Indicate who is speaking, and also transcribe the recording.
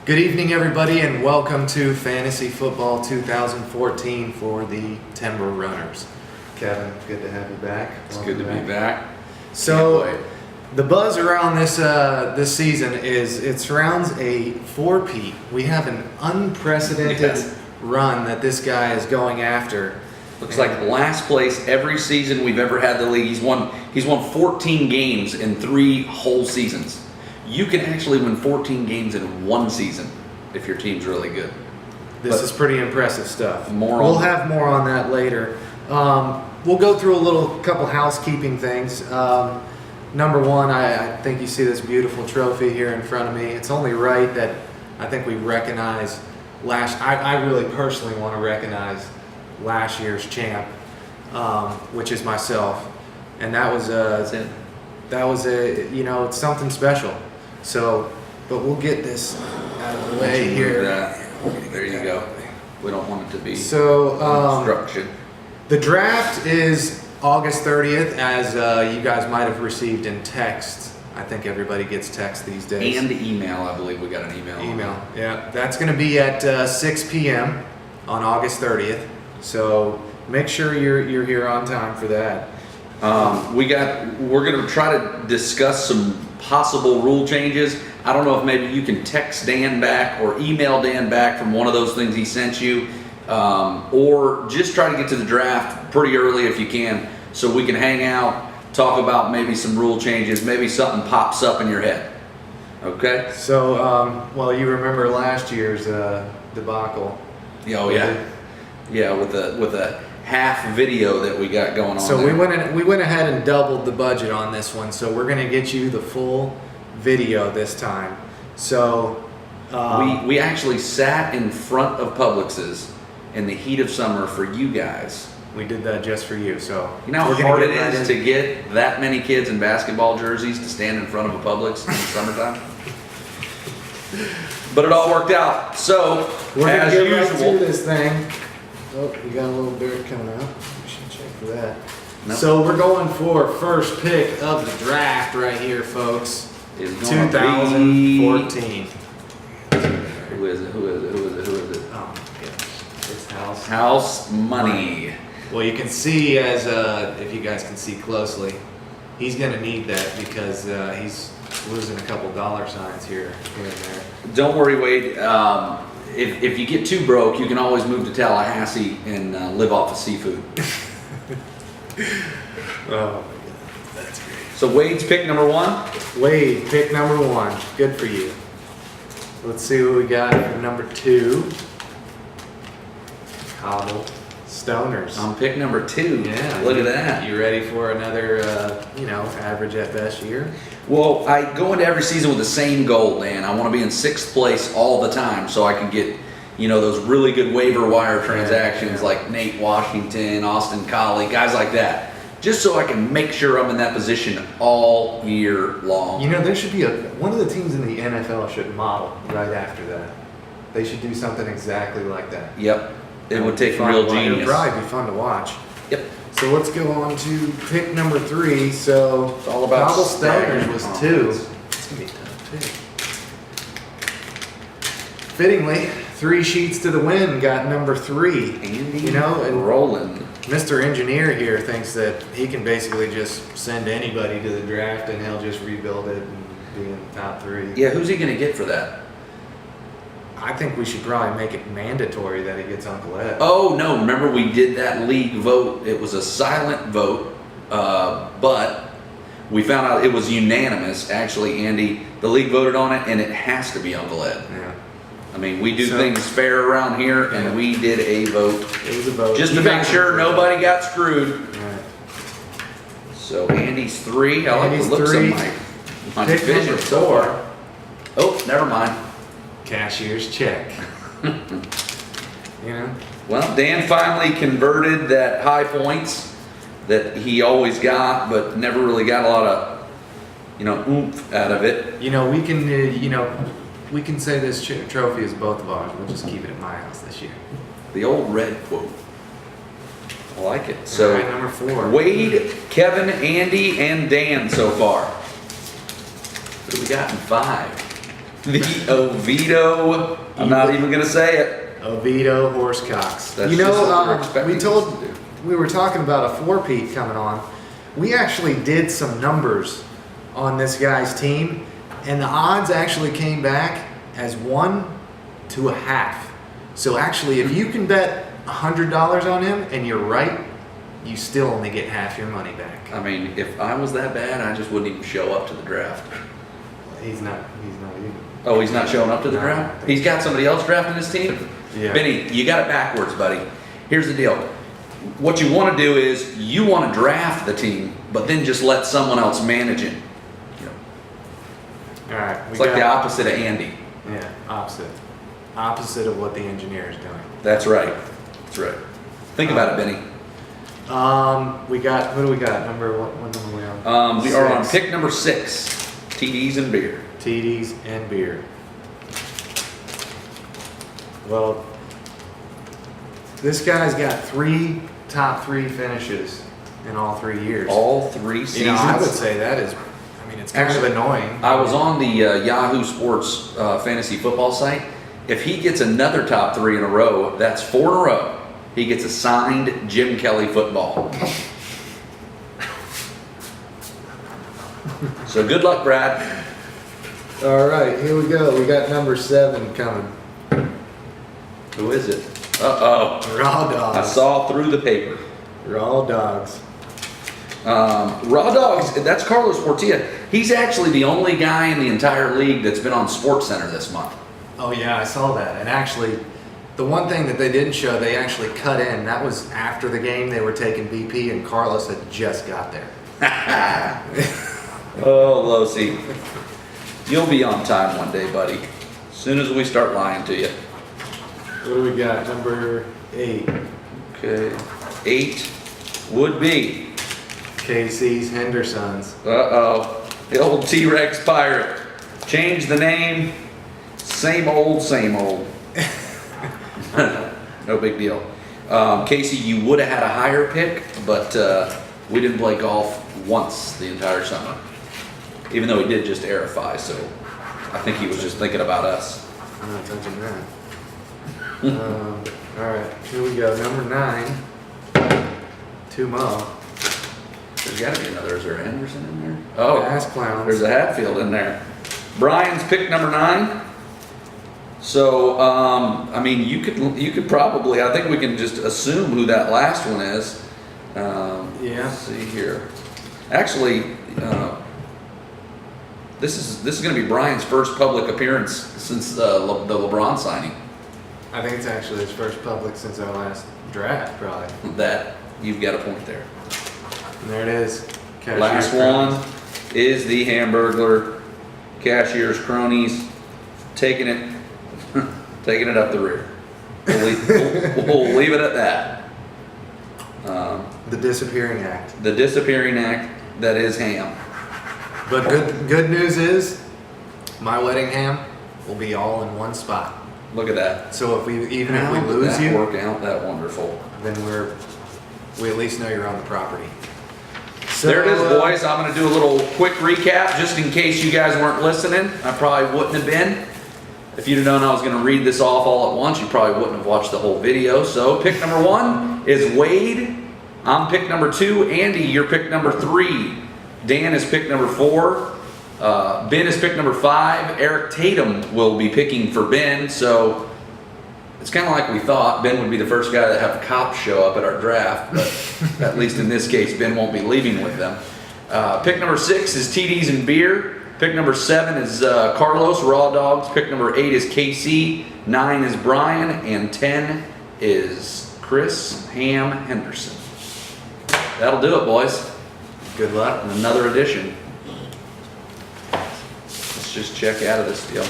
Speaker 1: Good evening, everybody, and welcome to Fantasy Football 2014 for the Timber Runners. Kevin, good to have you back.
Speaker 2: It's good to be back.
Speaker 1: So, the buzz around this season is it surrounds a four-peat. We have an unprecedented run that this guy is going after.
Speaker 2: Looks like last place every season we've ever had the league. He's won 14 games in 3 whole seasons. You can actually win 14 games in one season if your team's really good.
Speaker 1: This is pretty impressive stuff.
Speaker 2: We'll
Speaker 1: have more on that later. We'll go through a couple housekeeping things. Number one, I think you see this beautiful trophy here in front of me. It's only right that I think we recognize I really personally want to recognize last year's champ, which is myself, and that was it's something special. So, but we'll get this out of the way here.
Speaker 2: There you go. We don't want it to be
Speaker 1: so
Speaker 2: obstruction.
Speaker 1: The draft is August 30th, as you guys might have received in text. I think everybody gets text these days.
Speaker 2: And email, I believe we got an email.
Speaker 1: Yeah. That's going to be at 6 p.m. on August 30th. So make sure you're here on time for that.
Speaker 2: We're going to try to discuss some possible rule changes. I don't know if maybe you can text Dan back or email Dan back from one of those things he sent you, or just try to get to the draft pretty early if you can, so we can hang out, talk about maybe some rule changes, maybe something pops up in your head. Okay?
Speaker 1: So, you remember last year's debacle.
Speaker 2: Oh yeah. Yeah, with a half video that we got going on.
Speaker 1: So
Speaker 2: there.
Speaker 1: we went ahead and doubled the budget on this one. So we're going to get you the full video this time. So
Speaker 2: we actually sat in front of Publix's in the heat of summer for you guys.
Speaker 1: We did that just for you. So
Speaker 2: you know how hard it is to get that many kids in basketball jerseys to stand in front of a Publix in the summertime. But it all worked out. So
Speaker 1: we're going to get right
Speaker 2: usual,
Speaker 1: to this thing. Oh, you got a little dirt coming out. We should check for that.
Speaker 2: Nope.
Speaker 1: So we're going for first pick of the draft right here, folks. 2014.
Speaker 2: Who is it?
Speaker 1: Oh my gosh. It's
Speaker 2: House Money.
Speaker 1: Well, you can see if you guys can see closely, he's going to need that because he's losing a couple dollar signs here and there.
Speaker 2: Don't worry, Wade. If you get too broke, you can always move to Tallahassee and live off of seafood.
Speaker 1: Oh my God, that's great.
Speaker 2: So Wade's pick number 1?
Speaker 1: Wade, pick number 1. Good for you. Let's see what we got for number 2. Cobble Stoners.
Speaker 2: I'm pick number 2.
Speaker 1: Yeah.
Speaker 2: Look at that.
Speaker 1: You ready for another, average at best year?
Speaker 2: Well, I go into every season with the same goal, Dan. I want to be in 6th place all the time so I can get, those really good waiver wire transactions like Nate Washington, Austin Collie, guys like that. Just so I can make sure I'm in that position all year long.
Speaker 1: There should be one of the teams in the NFL should model right after that. They should do something exactly like that.
Speaker 2: Yep. It would take a real genius.
Speaker 1: It would probably be fun to watch.
Speaker 2: Yep.
Speaker 1: So let's go on to pick number 3. So
Speaker 2: it's all about
Speaker 1: Cobble Stoners was 2.
Speaker 2: It's gonna be tough too.
Speaker 1: Fittingly, 3 sheets to the wind got number 3.
Speaker 2: Andy
Speaker 1: and
Speaker 2: Roland.
Speaker 1: Mr. Engineer here thinks that he can basically just send anybody to the draft and he'll just rebuild it and be in the top 3.
Speaker 2: Yeah, who's he gonna get for that?
Speaker 1: I think we should probably make it mandatory that he gets Uncle Ed.
Speaker 2: Oh, no. Remember we did that league vote. It was a silent vote, but we found out it was unanimous. Actually, Andy, the league voted on it, and it has to be Uncle Ed.
Speaker 1: Yeah.
Speaker 2: I mean, we do things fair around here, and we did a vote.
Speaker 1: It was a vote.
Speaker 2: Just to make sure nobody got screwed.
Speaker 1: Right.
Speaker 2: So Andy's 3. I like the looks
Speaker 1: 3.
Speaker 2: of my
Speaker 1: Pick
Speaker 2: division.
Speaker 1: number 4.
Speaker 2: Oh, never mind.
Speaker 1: Cashier's check.
Speaker 2: Well, Dan finally converted that high points that he always got, but never really got a lot of, oomph out of it.
Speaker 1: We can say this trophy is both of ours. We'll just keep it at my house this year.
Speaker 2: The old red quote. I like it. So,
Speaker 1: all right, number 4.
Speaker 2: Wade, Kevin, Andy, and Dan so far. What do we got in 5? The Oviedo. I'm not even gonna say it.
Speaker 1: Oviedo Horsecocks.
Speaker 2: That's
Speaker 1: You
Speaker 2: just what
Speaker 1: know,
Speaker 2: we're expecting us to do.
Speaker 1: we were talking about a four-peat coming on. We actually did some numbers on this guy's team, and the odds actually came back as 1 to 1/2. So actually, if you can bet $100 on him and you're right, you still only get half your money back.
Speaker 2: I mean, if I was that bad, I just wouldn't even show up to the draft.
Speaker 1: He's not even.
Speaker 2: Oh, he's not showing up to the
Speaker 1: No,
Speaker 2: draft? He's got somebody else drafting his team?
Speaker 1: Yeah.
Speaker 2: Benny, you got it backwards, buddy. Here's the deal. What you want to do is you want to draft the team, but then just let someone else manage it.
Speaker 1: All right.
Speaker 2: It's like the opposite of Andy.
Speaker 1: Yeah, opposite. Opposite of what the engineer is doing.
Speaker 2: That's right. That's right. Think about it, Benny.
Speaker 1: We got, what do we got? What number we on?
Speaker 2: We are on
Speaker 1: 6.
Speaker 2: pick number 6, TDs and beer.
Speaker 1: TDs and beer. Well, this guy's got 3 top 3 finishes in all 3 years.
Speaker 2: All 3 seasons.
Speaker 1: You know, I would say that is, I mean, it's kind
Speaker 2: Actually,
Speaker 1: of annoying.
Speaker 2: I was on the Yahoo Sports fantasy football site. If he gets another top 3 in a row, that's 4 in a row. He gets a signed Jim Kelly football. So good luck, Brad.
Speaker 1: All right, here we go. We got number 7 coming.
Speaker 2: Who is it? Uh-oh.
Speaker 1: Raw
Speaker 2: I
Speaker 1: dogs.
Speaker 2: saw through the paper.
Speaker 1: Raw dogs.
Speaker 2: Raw Dogs, that's Carlos Portilla. He's actually the only guy in the entire league that's been on SportsCenter this month.
Speaker 1: Oh yeah, I saw that. And actually, the one thing that they didn't show, they actually cut in. That was after the game. They were taking BP, and Carlos had just got there.
Speaker 2: Oh, Losi. You'll be on time one day, buddy. As soon as we start lying to you.
Speaker 1: What do we got? Number 8.
Speaker 2: Okay. 8 would be.
Speaker 1: KC's Hendersons.
Speaker 2: Uh-oh. The old T-Rex Pirate. Change the name. Same old, same old. No big deal. Casey, you would have had a higher pick, but we didn't play golf once the entire summer. Even though he did just airify, so I think he was just thinking about us.
Speaker 1: I'm not touching that. All right, here we go. Number 9. 2 Mo.
Speaker 2: There's got to be another. Is there Anderson in there? Oh,
Speaker 1: Ass clowns.
Speaker 2: there's a Hatfield in there. Brian's pick number 9. So, I mean, you could probably. I think we can just assume who that last one is.
Speaker 1: Yeah.
Speaker 2: Let's see here. Actually, this is going to be Brian's first public appearance since the LeBron signing.
Speaker 1: I think it's actually his first public since our last draft, probably.
Speaker 2: That you've got a point there.
Speaker 1: And there it is. Cashier's
Speaker 2: Last
Speaker 1: cronies.
Speaker 2: one is the Hamburglar Cashier's Cronies taking it up the rear. We'll leave it at that.
Speaker 1: The Disappearing Act.
Speaker 2: The disappearing act that is ham.
Speaker 1: But good news is, my wedding ham will be all in one spot.
Speaker 2: Look at that.
Speaker 1: So if we
Speaker 2: How
Speaker 1: lose
Speaker 2: did that
Speaker 1: you,
Speaker 2: work out that wonderful.
Speaker 1: then we at least know you're on the property. So,
Speaker 2: There it is, boys. I'm going to do a little quick recap just in case you guys weren't listening. I probably wouldn't have been. If you'd have known I was going to read this off all at once, you probably wouldn't have watched the whole video. So pick number 1 is Wade. I'm pick number 2. Andy, you're pick number 3. Dan is pick number 4. Ben is pick number 5. Eric Tatum will be picking for Ben. So it's kind of like we thought. Ben would be the first guy to have cops show up at our draft. But at least in this case, Ben won't be leaving with them. Pick number 6 is TDs and beer. Pick number 7 is Carlos Raw Dogs. Pick number 8 is KC. 9 is Brian. And 10 is Chris Ham Henderson. That'll do it, boys.
Speaker 1: Good luck.
Speaker 2: Another edition. Let's just check out of this deal.